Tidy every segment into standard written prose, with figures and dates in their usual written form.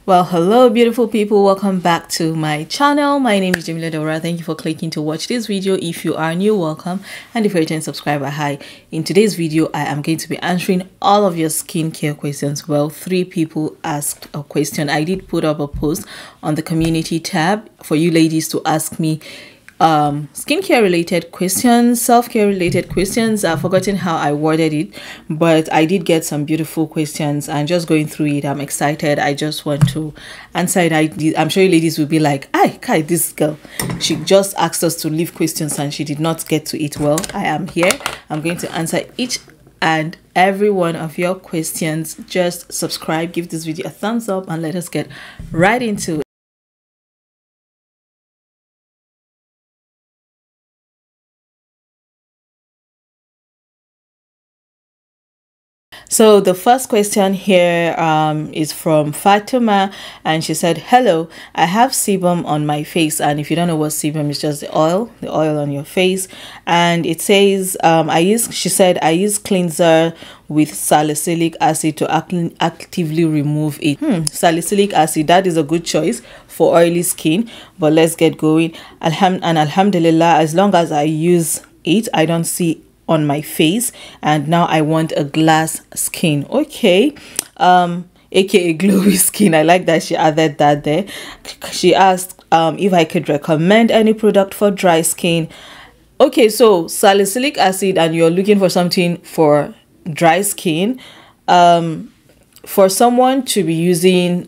Well, hello beautiful people, welcome back to my channel. My name is Jamila Dora. Thank you for clicking to watch this video. If you are new, welcome, and if you're a returning subscriber, hi. In today's video I am going to be answering all of your skincare questions. Well, 3 people asked a question. I did put up a post on the community tab for you ladies to ask me skincare related questions, self-care related questions. I've forgotten how I worded it, but I did get some beautiful questions and just going through it, I'm excited. I just want to answer it. I'm sure you ladies will be like, Kai, this girl, she just asked us to leave questions and she did not get to it. Well, I am here. I'm going to answer each and every one of your questions. Just subscribe, give this video a thumbs up, and let us get right into it. So the first question here is from Fatima, and she said, hello, I have sebum on my face. And if you don't know what sebum is, just the oil on your face. And it says she said I use cleanser with salicylic acid to actively remove it. Salicylic acid, that is a good choice for oily skin, but let's get going. Alhamdulillah, as long as I use it, I don't see on my face, and now I want a glass skin. Okay, aka glowy skin. I like that she added that there. She asked if I could recommend any product for dry skin. Okay, so salicylic acid, and you're looking for something for dry skin. For someone to be using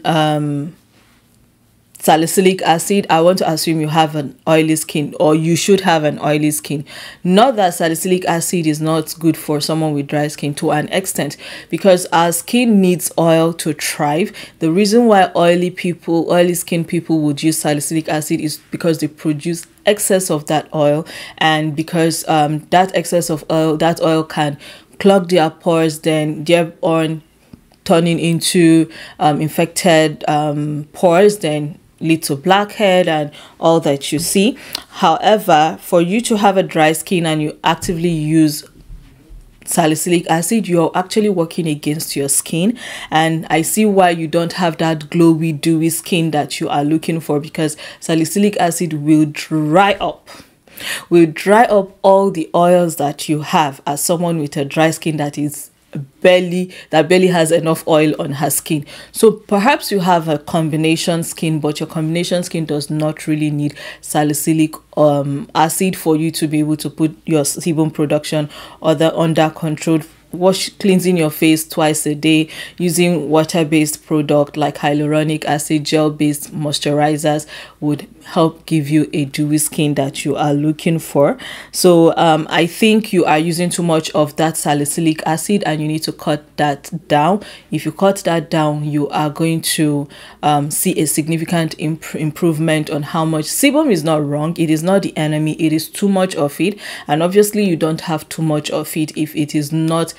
salicylic acid, I want to assume you have an oily skin, or you should have an oily skin. Not that salicylic acid is not good for someone with dry skin, to an extent, because our skin needs oil to thrive. The reason why oily skin people would use salicylic acid is because they produce excess of that oil, and because that excess of oil, that oil can clog their pores, then they're on turning into infected pores, then lead to blackhead and all that you see. However, for you to have a dry skin and you actively use salicylic acid, you're actually working against your skin, and I see why you don't have that glowy, dewy skin that you are looking for, because salicylic acid will dry up all the oils that you have as someone with a dry skin that barely has enough oil on her skin. So perhaps you have a combination skin, but your combination skin does not really need salicylic acid for you to be able to put your sebum production under control. Cleansing your face twice a day, using water-based product like hyaluronic acid, gel-based moisturizers would help give you a dewy skin that you are looking for. So I think you are using too much of that salicylic acid, and you need to cut that down. If you cut that down, you are going to see a significant improvement on how much. Sebum is not wrong, it is not the enemy, it is too much of it, and obviously you don't have too much of it if it is not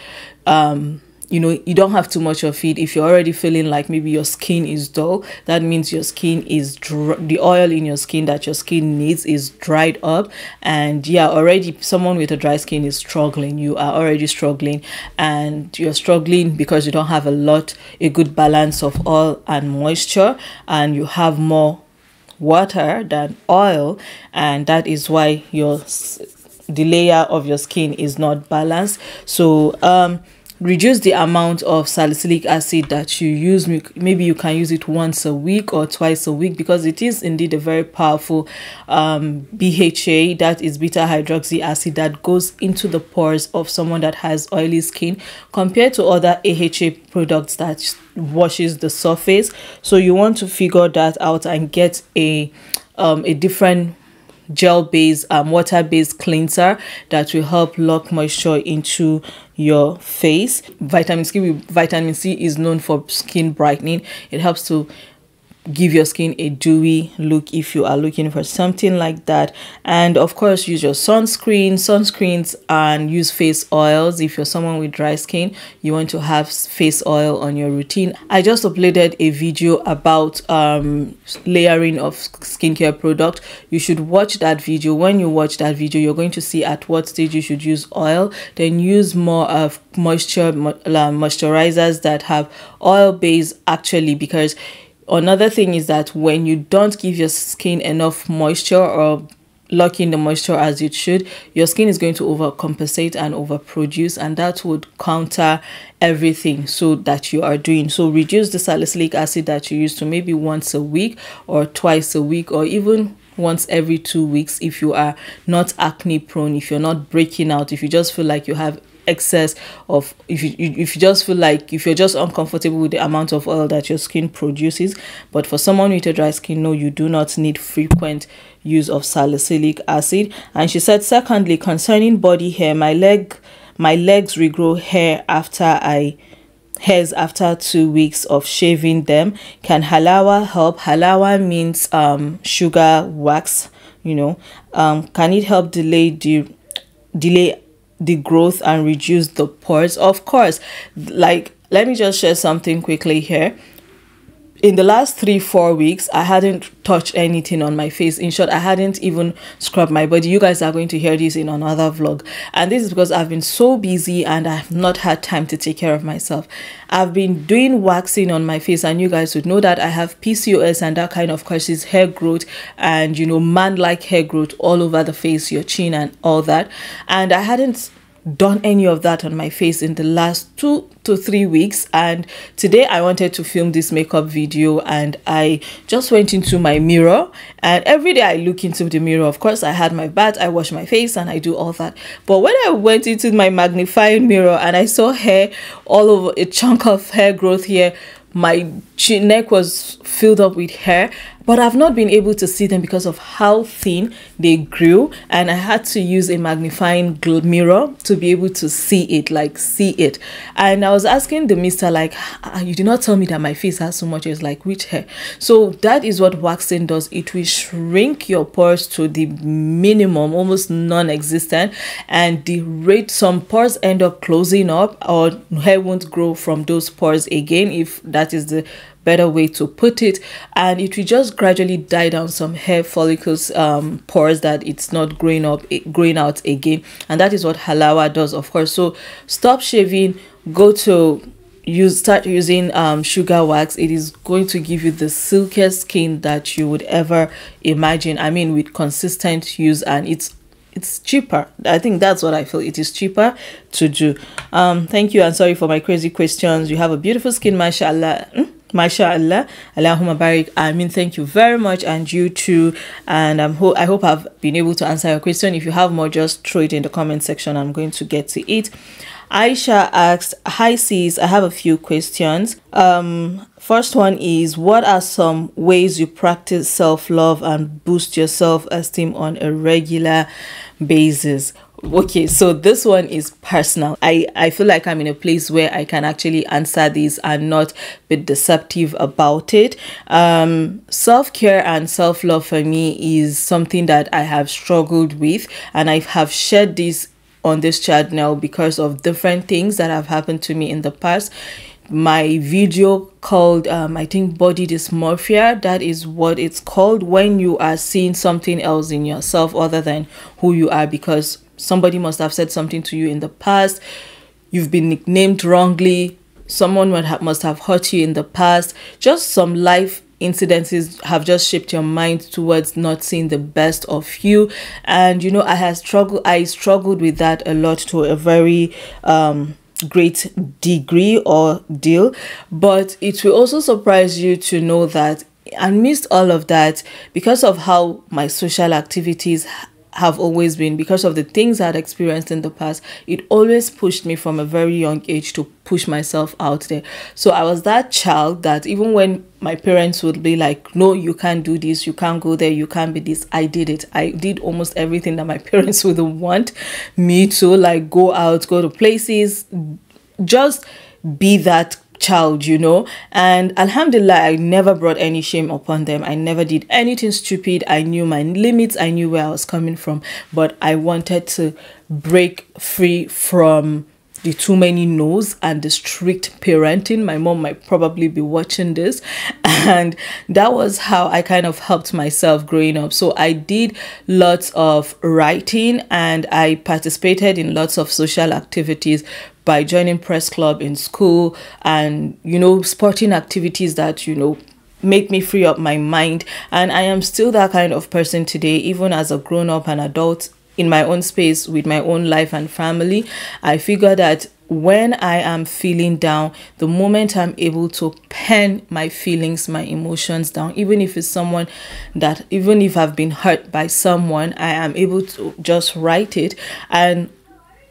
you don't have too much of it. If you're already feeling like maybe your skin is dull, that means your skin is the oil in your skin that your skin needs is dried up, and yeah, already someone with a dry skin is struggling. You are already struggling, and you're struggling because you don't have a good balance of oil and moisture, and you have more water than oil, and that is why the layer of your skin is not balanced. So reduce the amount of salicylic acid that you use. Maybe you can use it once a week or twice a week, because it is indeed a very powerful BHA, that is beta hydroxy acid, that goes into the pores of someone that has oily skin, compared to other AHA products that washes the surface. So you want to figure that out and get a different gel-based water-based cleanser that will help lock moisture into your face. Vitamin C is known for skin brightening. It helps to give your skin a dewy look if you are looking for something like that. And of course, use your sunscreens, and use face oils. If you're someone with dry skin, you want to have face oil on your routine. I just uploaded a video about layering of skincare product. You should watch that video. When you watch that video, you're going to see at what stage you should use oil. Then use more of moisturizers that have oil base, actually, because another thing is that when you don't give your skin enough moisture or lock in the moisture as it should, your skin is going to overcompensate and overproduce, and that would counter everything so that you are doing. So reduce the salicylic acid that you use to maybe once a week or twice a week, or even once every 2 weeks if you are not acne prone, if you're not breaking out, if you just feel like you have excess of, if you just feel like, if you're just uncomfortable with the amount of oil that your skin produces. But for someone with a dry skin, no, you do not need frequent use of salicylic acid. And she said, secondly, concerning body hair, my legs regrow hairs after 2 weeks of shaving them. Can halawa help? Halawa means sugar wax, you know. Can it help delay the growth and reduce the pores? Of course. Like, let me just share something quickly here. In the last 3-4 weeks, I hadn't touched anything on my face. In short, I hadn't even scrubbed my body. You guys are going to hear this in another vlog, and this is because I've been so busy and I've not had time to take care of myself. I've been doing waxing on my face, and you guys would know that I have PCOS, and that kind of causes hair growth and, you know, man-like hair growth all over the face, your chin and all that. And I hadn't done any of that on my face in the last 2 to 3 weeks, and today I wanted to film this makeup video, and I just went into my mirror, and every day I look into the mirror. Of course, I had my bath, I wash my face, and I do all that. But when I went into my magnifying mirror and I saw hair all over, a chunk of hair growth here, my neck was filled up with hair, but I've not been able to see them because of how thin they grew, and I had to use a magnifying mirror to be able to see it, like see it. And I was asking the mister, like, you did not tell me that my face has so much. It's like, which hair? So that is what waxing does. It will shrink your pores to the minimum, almost non-existent, and the rate some pores end up closing up, or hair won't grow from those pores again, if that is the better way to put it. And it will just gradually die down some hair follicles, pores that it's not growing out again. And that is what halawa does, of course. So stop shaving, go to start using sugar wax. It is going to give you the silkiest skin that you would ever imagine. I mean, with consistent use, and it's cheaper. I think that's what I feel. It is cheaper to do. Thank you, and sorry for my crazy questions. You have a beautiful skin, mashallah. Mashallah, Allahumma barik. I mean, thank you very much, and you too. And I hope I've been able to answer your question. If you have more, just throw it in the comment section. I'm going to get to it. Aisha asked, hi sis, I have a few questions. First one is, what are some ways you practice self-love and boost your self-esteem on a regular basis? Okay, so this one is personal. I feel like I'm in a place where I can actually answer this and not be deceptive about it. Self-care and self-love for me is something that I have struggled with, and I have shared this on this channel because of different things that have happened to me in the past. My video called I think body dysmorphia, that is what it's called, when you are seeing something else in yourself other than who you are, because somebody must have said something to you in the past, you've been nicknamed wrongly, someone must have hurt you in the past, just some life incidences have just shaped your mind towards not seeing the best of you. And you know, I struggled with that a lot, to a very great degree or deal. But it will also surprise you to know that amidst all of that, because of how my social activities have always been, because of the things I had experienced in the past, it always pushed me from a very young age to push myself out there. So I was that child that even when my parents would be like, no, you can't do this, you can't go there, you can't be this, I did it. I did almost everything that my parents would want me to, like go out, go to places, just be that child, you know. And alhamdulillah, I never brought any shame upon them. I never did anything stupid. I knew my limits, I knew where I was coming from, but I wanted to break free from the too many no's and the strict parenting. My mom might probably be watching this, and that was how I kind of helped myself growing up. So I did lots of writing, and I participated in lots of social activities by joining press club in school, and you know, sporting activities that, you know, make me free up my mind. And I am still that kind of person today, even as a grown-up and adult in my own space with my own life and family. I figure that when I am feeling down, the moment I'm able to pen my feelings, my emotions down, even if it's someone that, even if I've been hurt by someone, I am able to just write it. And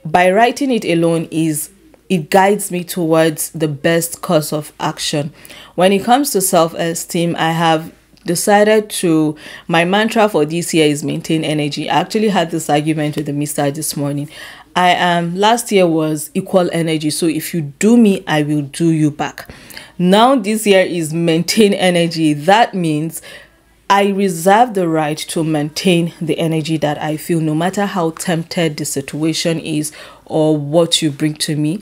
by writing it alone, it guides me towards the best course of action. When it comes to self-esteem, I have decided to, my mantra for this year is maintain energy. I actually had this argument with the mister this morning. Last year was equal energy. So if you do me, I will do you back. Now this year is maintain energy. That means I reserve the right to maintain the energy that I feel, no matter how tempted the situation is or what you bring to me.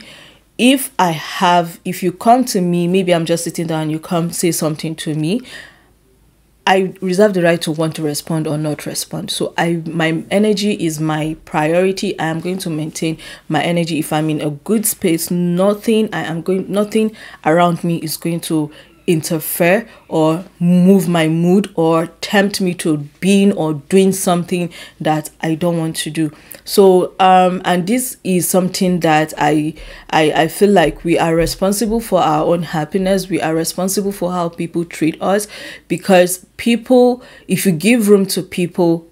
If you come to me, maybe I'm just sitting down, you come say something to me, I reserve the right to want to respond or not respond. So my energy is my priority. I am going to maintain my energy. If I'm in a good space, nothing around me is going to interfere or move my mood or tempt me to being or doing something that I don't want to do. So and this is something that I feel like we are responsible for our own happiness. We are responsible for how people treat us, because people, if you give room to people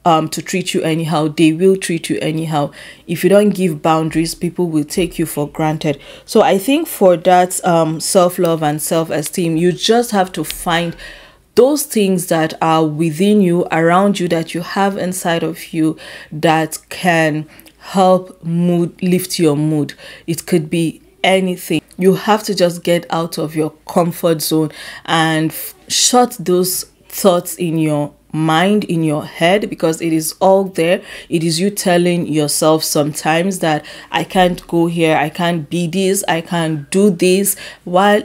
to treat you anyhow, they will treat you anyhow. If you don't give boundaries, people will take you for granted. So I think for that self-love and self-esteem, you just have to find those things that are within you, around you, that you have inside of you, that can help lift your mood. It could be anything. You have to just get out of your comfort zone and shut those thoughts in your mind, in your head, because it is all there. It is you telling yourself sometimes that I can't go here, I can't be this, I can't do this, while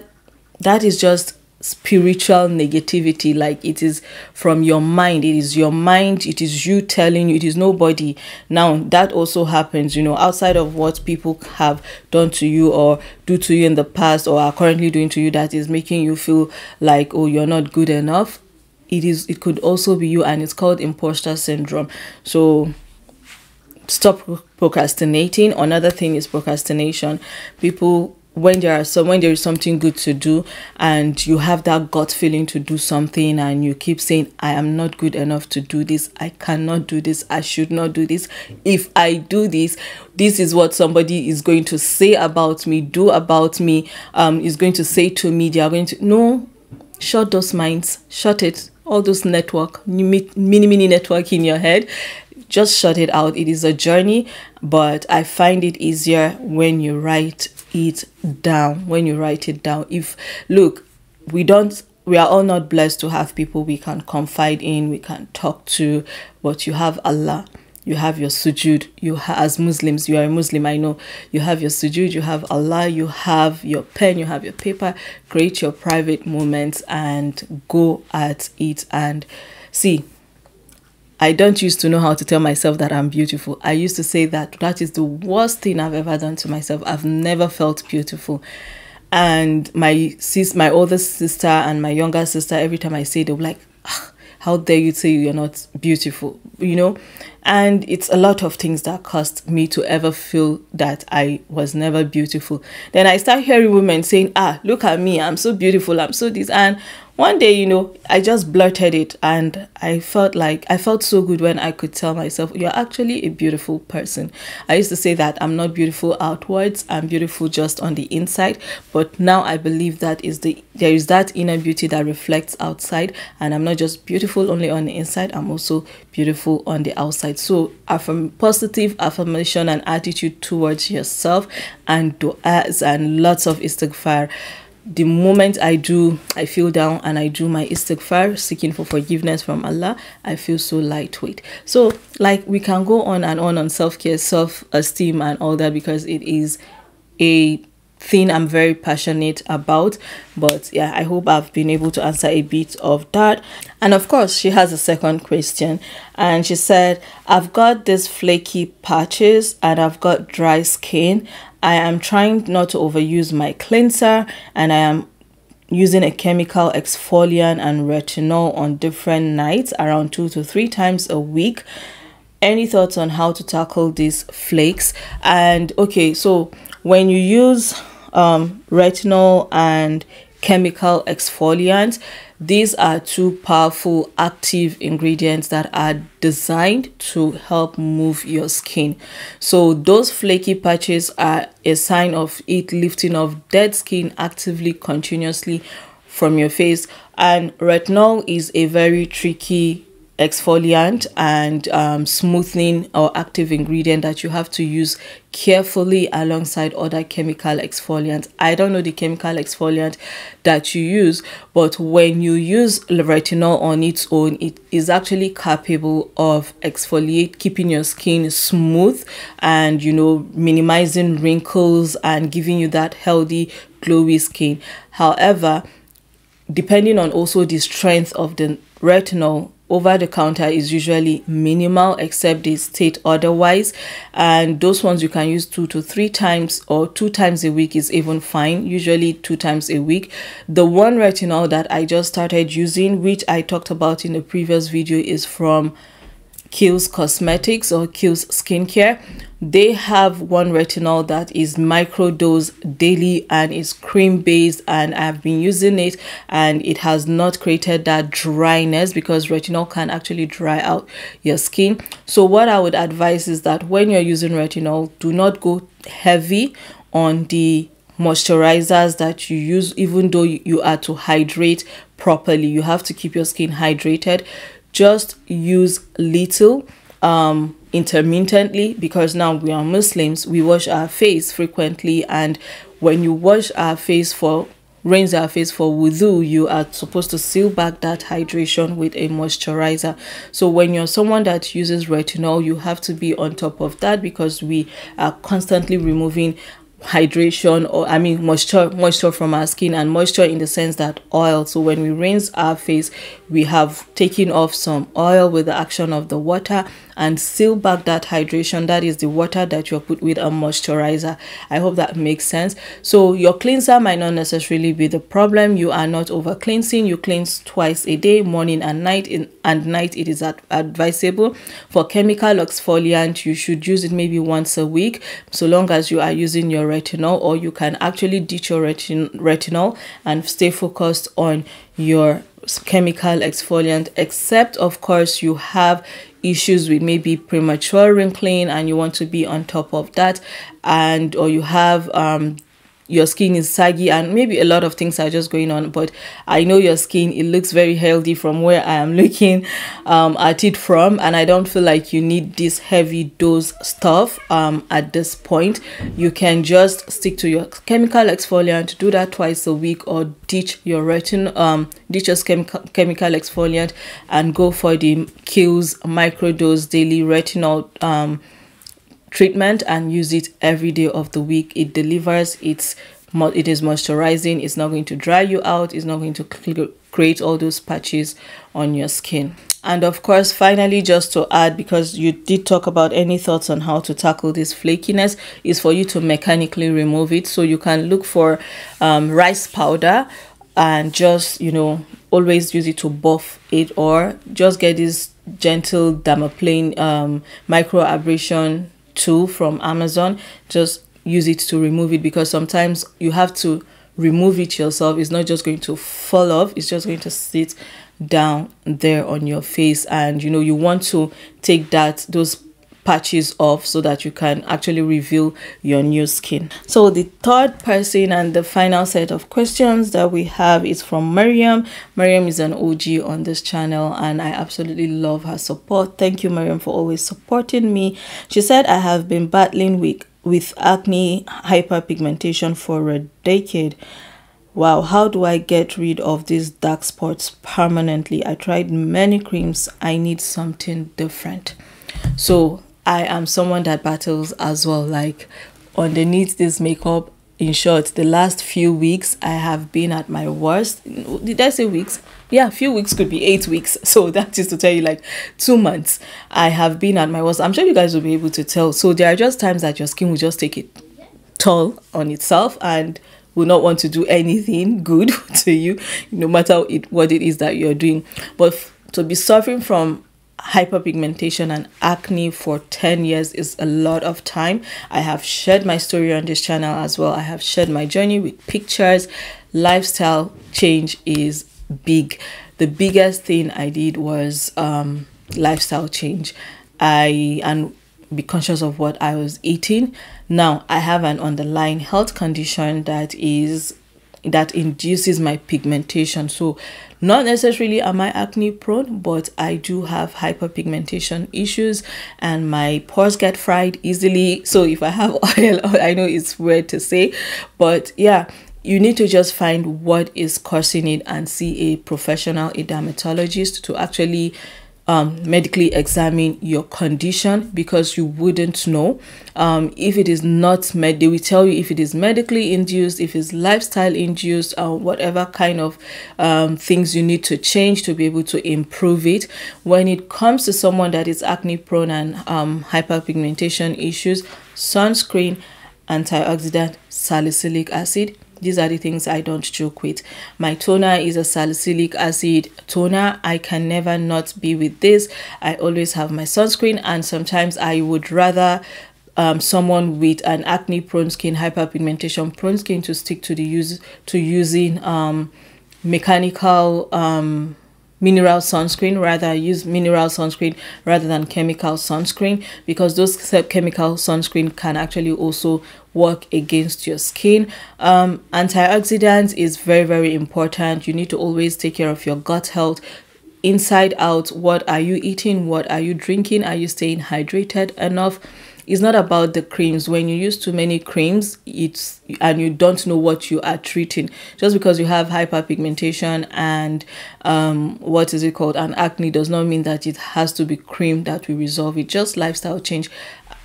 that is just spiritual negativity. Like, it is from your mind. It is your mind. It is you telling you. It is nobody. Now that also happens, outside of what people have done to you or do to you in the past or are currently doing to you, that is making you feel like, oh, you're not good enough. It could also be you, and it's called imposter syndrome. So stop procrastinating. Another thing is procrastination. People, when there is something good to do and you have that gut feeling to do something, and you keep saying, I am not good enough to do this, I cannot do this, I should not do this, if I do this, this is what somebody is going to say about me, do about me, is going to say to me, they are going to, no, shut those minds, shut it, all those mini network in your head, just shut it out. It is a journey, but I find it easier when you write it down. We are all not blessed to have people we can confide in, we can talk to, but you have Allah, you have your sujud, as Muslims, you are a Muslim, I know, you have your sujud, you have Allah, you have your pen, you have your paper. Create your private moments and go at it. And see, I don't used to know how to tell myself that I'm beautiful. I used to say that is the worst thing I've ever done to myself. I've never felt beautiful. And my older sister and my younger sister, every time I say, they'll be like, how dare you say you're not beautiful, And it's a lot of things that caused me to ever feel that I was never beautiful. Then I start hearing women saying, look at me, I'm so beautiful, I'm so this. And one day, I just blurted it, and I felt so good when I could tell myself, you're actually a beautiful person. I used to say that I'm not beautiful outwards, I'm beautiful just on the inside. But now I believe that there is that inner beauty that reflects outside, and I'm not just beautiful only on the inside, I'm also beautiful on the outside. So positive affirmation and attitude towards yourself, and du'as and lots of istighfar. The moment I feel down and I do my istighfar, seeking for forgiveness from Allah, I feel so lightweight. So we can go on and on self-care, self-esteem and all that, because it is a thing I'm very passionate about. But yeah, I hope I've been able to answer a bit of that. And of course, she has a second question, and she said, I've got these flaky patches and I've got dry skin. I am trying not to overuse my cleanser, and I am using a chemical exfoliant and retinol on different nights, around 2 to 3 times a week. Any thoughts on how to tackle these flakes? And okay, so when you use retinol and chemical exfoliant, these are two powerful active ingredients that are designed to help move your skin. So those flaky patches are a sign of it lifting off dead skin actively, continuously from your face. And retinol is a very tricky exfoliant and smoothing or active ingredient that you have to use carefully alongside other chemical exfoliants. I don't know the chemical exfoliant that you use, but when you use retinol on its own, it is actually capable of keeping your skin smooth and, you know, minimizing wrinkles and giving you that healthy glowy skin. However, depending on also the strength of the retinol, over the counter is usually minimal, except they state otherwise, and those ones you can use 2 to 3 times, or 2 times a week is even fine, usually 2 times a week. The one retinol that I just started using, which I talked about in the previous video, is from FAQS Cosmetics or FAQS Skincare. They have one retinol that is microdose daily and is cream based, and I've been using it and it has not created that dryness, because retinol can actually dry out your skin. So what I would advise is that when you're using retinol, do not go heavy on the moisturizers that you use. Even though you are to hydrate properly, you have to keep your skin hydrated. Just use little intermittently, because now we are Muslims, we wash our face frequently, and when you wash our face rinse our face for wudu, you are supposed to seal back that hydration with a moisturizer. So when you're someone that uses retinol, you have to be on top of that, because we are constantly removing hydration, or I mean moisture from our skin, and moisture in the sense that oil. So when we rinse our face, we have taken off some oil with the action of the water and seal back that hydration. That is the water that you're put with a moisturizer. I hope that makes sense. So your cleanser might not necessarily be the problem. You are not over cleansing. You cleanse twice a day, morning and night. And night it is advisable. For chemical exfoliant, you should use it maybe once a week, so long as you are using your retinol, or you can actually ditch your retinol and stay focused on your chemical exfoliant, except of course you have issues with maybe premature wrinkling and you want to be on top of that, and or you have your skin is saggy and maybe a lot of things are just going on. But I know your skin, it looks very healthy from where I am looking at it from, and I don't feel like you need this heavy dose stuff at this point. You can just stick to your chemical exfoliant, do that twice a week, or ditch your ditch your chemical exfoliant and go for the FAQS microdose daily retinol treatment and use it every day of the week. It delivers. It is moisturizing. It's not going to dry you out. It's not going to create all those patches on your skin. And of course, finally, just to add, because you did talk about any thoughts on how to tackle this flakiness, is for you to mechanically remove it. So you can look for rice powder and just, you know, always use it to buff it, or just get this gentle dermaplane microabrasion tool from Amazon. Just use it to remove it, because sometimes you have to remove it yourself. It's not just going to fall off, it's just going to sit down there on your face, and you know, you want to take those patches off so that you can actually reveal your new skin. So the third person and the final set of questions that we have is from Mariam. Mariam is an OG on this channel and I absolutely love her support. Thank you, Mariam, for always supporting me. She said, I have been battling with acne hyperpigmentation for a decade. Wow, how do I get rid of these dark spots permanently? I tried many creams. I need something different. So I am someone that battles as well, like underneath this makeup. In short, the last few weeks I have been at my worst. Did I say weeks? Yeah, a few weeks, could be 8 weeks. So that is to tell you, like 2 months I have been at my worst. I'm sure you guys will be able to tell. So there are just times that your skin will just take it toll on itself, and will not want to do anything good to you, no matter what it is that you're doing. But to be suffering from hyperpigmentation and acne for 10 years is a lot of time. I have shared my story on this channel as well. I have shared my journey with pictures. Lifestyle change is big. The biggest thing I did was lifestyle change. And be conscious of what I was eating. Now I have an underlying health condition that induces my pigmentation. So not necessarily am I acne prone, but I do have hyperpigmentation issues and my pores get fried easily. So if I have oil, I know it's weird to say, but yeah, you need to just find what is causing it and see a professional, a dermatologist, to actually medically examine your condition, because you wouldn't know if it is not they will tell you if it is medically induced, if it's lifestyle induced, whatever kind of things you need to change to be able to improve it. When it comes to someone that is acne prone and hyperpigmentation issues, sunscreen, antioxidant, salicylic acid, these are the things I don't joke with. My toner is a salicylic acid toner. I can never not be with this. I always have my sunscreen, and sometimes I would rather someone with an acne prone skin, hyperpigmentation prone skin, to stick to using mechanical mineral sunscreen, use mineral sunscreen rather than chemical sunscreen, because those chemical sunscreen can actually also work against your skin. Antioxidants is very, very important. You need to always take care of your gut health inside out. What are you eating? What are you drinking? Are you staying hydrated enough? It's not about the creams. When you use too many creams, and you don't know what you are treating. Just because you have hyperpigmentation and and acne does not mean that it has to be cream that will resolve it. Just lifestyle change.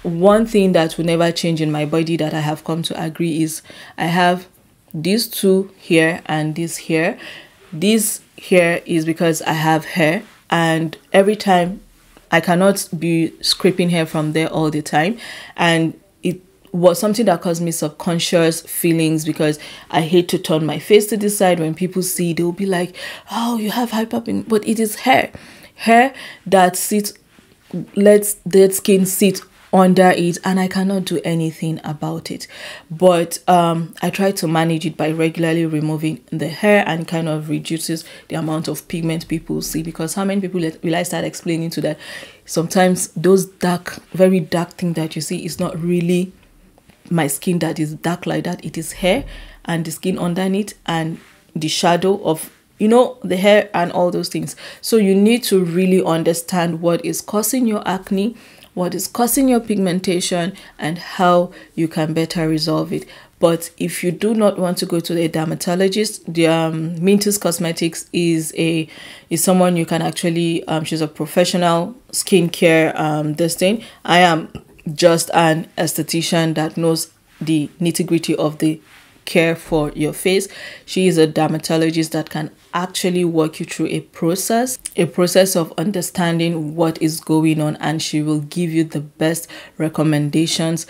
One thing that will never change in my body that I have come to agree is I have these two here and this here. This here is because I have hair, and every time I cannot be scraping hair from there all the time, and it was something that caused me subconscious feelings, because I hate to turn my face to this side. When people see, they'll be like, oh, you have hyperpigmentation, but it is hair that lets dead skin sit under it, and I cannot do anything about it. But I try to manage it by regularly removing the hair, and kind of reduces the amount of pigment people see. Because how many people will I start explaining to that sometimes those very dark thing that you see is not really my skin that is dark like that. It is hair and the skin underneath and the shadow of the hair and all those things. So you need to really understand what is causing your acne, what is causing your pigmentation, and how you can better resolve it. But if you do not want to go to a dermatologist, the Mintus Cosmetics is someone you can actually she's a professional skincare this thing. I am just an esthetician that knows the nitty-gritty of the care for your face. She is a dermatologist that can actually walk you through a process of understanding what is going on, and she will give you the best recommendations.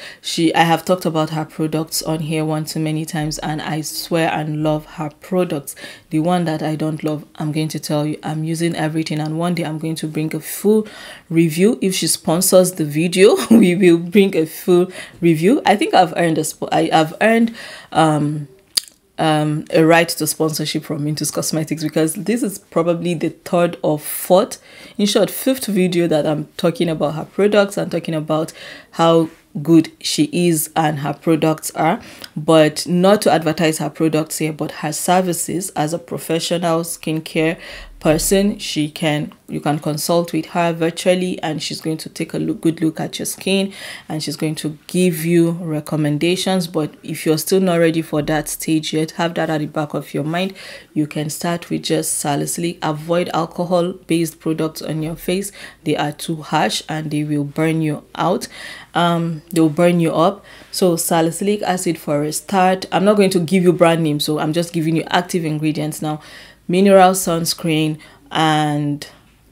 I have talked about her products on here one too many times, and I swear and love her products. The one that I don't love, I'm going to tell you, I'm using everything, and one day I'm going to bring a full review. If she sponsors the video, we will bring a full review. I think I've earned a right to sponsorship from Mintus Cosmetics, because this is probably the third or fifth video that I'm talking about her products and talking about how good she is and her products are. But not to advertise her products here, but her services as a professional skincare person. You can consult with her virtually, and she's going to take a good look at your skin, and she's going to give you recommendations. But if you're still not ready for that stage yet, have that at the back of your mind. You can start with just salicylic. Avoid alcohol based products on your face. They are too harsh and they will burn you out. They'll burn you up. So salicylic acid for a start. I'm not going to give you brand names, so I'm just giving you active ingredients now. Mineral sunscreen and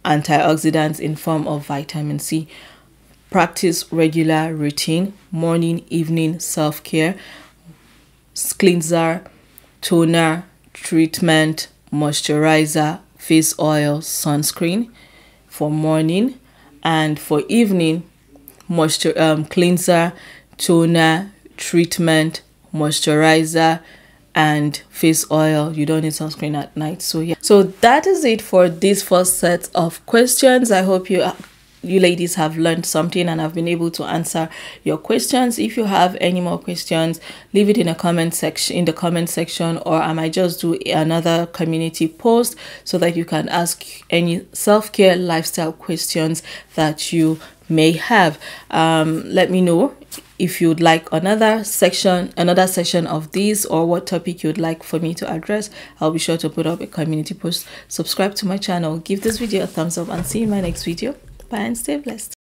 antioxidants in form of vitamin C. Practice regular routine, morning, evening self-care, cleanser, toner, treatment, moisturizer, face oil, sunscreen for morning, and for evening, cleanser, toner, treatment, moisturizer, and face oil. You don't need sunscreen at night. So yeah, so that is it for this first set of questions. I hope you ladies have learned something and have been able to answer your questions. If you have any more questions, leave it in the comment section, or I might just do another community post so that you can ask any self-care lifestyle questions that you may have. Let me know if you'd like another session of these, or what topic you'd like for me to address. I'll be sure to put up a community post. Subscribe to my channel, give this video a thumbs up, and see you in my next video. Bye and stay blessed.